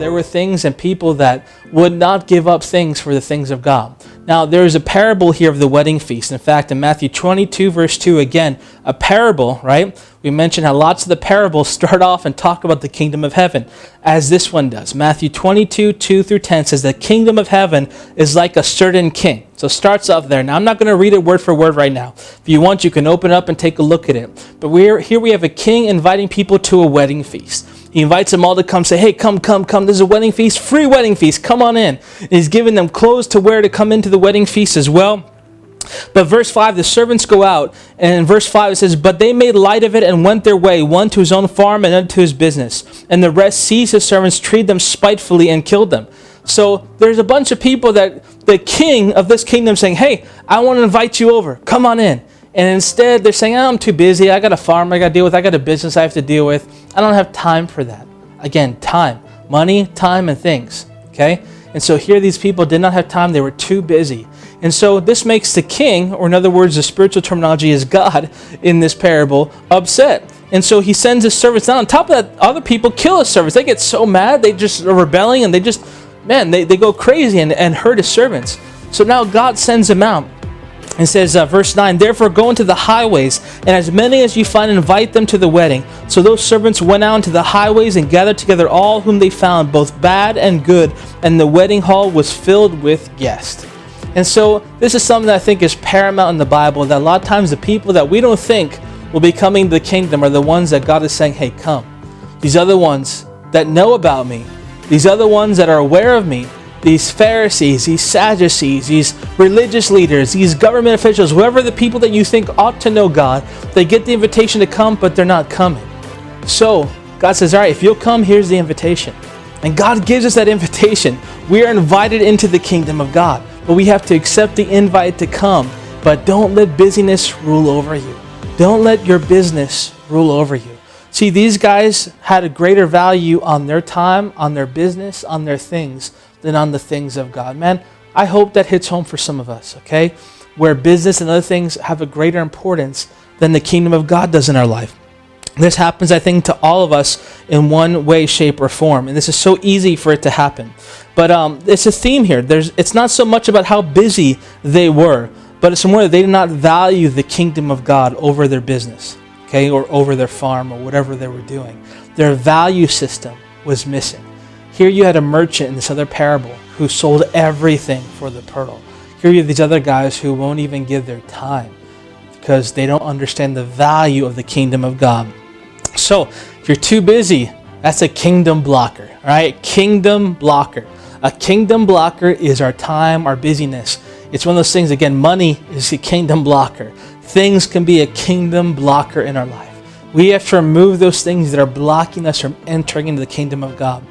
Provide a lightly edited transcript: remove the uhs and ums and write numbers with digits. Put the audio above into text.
there were things and people that would not give up things for the things of God. Now, there is a parable here of the wedding feast. In fact, in Matthew 22, verse 2, again, a parable, right? We mentioned how lots of the parables start off and talk about the kingdom of heaven, as this one does. Matthew 22, 2 through 10 says, the kingdom of heaven is like a certain king. So it starts off there. Now, I'm not going to read it word for word right now. If you want, you can open up and take a look at it. But here we have a king inviting people to a wedding feast. He invites them all to come, say, hey, come. There's a wedding feast, free wedding feast. Come on in. And he's giving them clothes to wear to come into the wedding feast as well. But verse 5, the servants go out. And in verse 5 it says, but they made light of it and went their way, one to his own farm and another to his business. And the rest seized his servants, treated them spitefully, and killed them. So there's a bunch of people that the king of this kingdom saying, hey, I want to invite you over. Come on in. And instead, they're saying, I'm too busy. I got a farm I got to deal with. I got a business I have to deal with. I don't have time for that. Again, time. Money, time, and things. Okay? And so here these people did not have time. They were too busy. And so this makes the king, or in other words, the spiritual terminology is God in this parable, upset. And so he sends his servants down. On top of that, other people kill his servants. They get so mad. They just are rebelling, and they just, they go crazy and hurt his servants. So now God sends them out. It says, verse 9, therefore go into the highways, and as many as you find, invite them to the wedding. So those servants went out into the highways and gathered together all whom they found, both bad and good, and the wedding hall was filled with guests. And so this is something that I think is paramount in the Bible, that a lot of times the people that we don't think will be coming to the kingdom are the ones that God is saying, hey, come. These other ones that know about me, these other ones that are aware of me, these Pharisees, these Sadducees, these religious leaders, these government officials, whoever the people that you think ought to know God, they get the invitation to come, but they're not coming. So God says, all right, if you'll come, here's the invitation. And God gives us that invitation. We are invited into the kingdom of God, but we have to accept the invite to come. But don't let busyness rule over you. Don't let your business rule over you. See, these guys had a greater value on their time, on their business, on their things, than on the things of God. Man, I hope that hits home for some of us, okay? Where business and other things have a greater importance than the kingdom of God does in our life. This happens, I think, to all of us in one way, shape, or form. And this is so easy for it to happen. But it's a theme here. It's not so much about how busy they were, but it's more that they did not value the kingdom of God over their business, okay, or over their farm or whatever they were doing. Their value system was missing. Here you had a merchant in this other parable who sold everything for the pearl. Here you have these other guys who won't even give their time because they don't understand the value of the kingdom of God. So if you're too busy, that's a kingdom blocker, right? Kingdom blocker. A kingdom blocker is our time, our busyness. It's one of those things, again, money is a kingdom blocker. Things can be a kingdom blocker in our life. We have to remove those things that are blocking us from entering into the kingdom of God.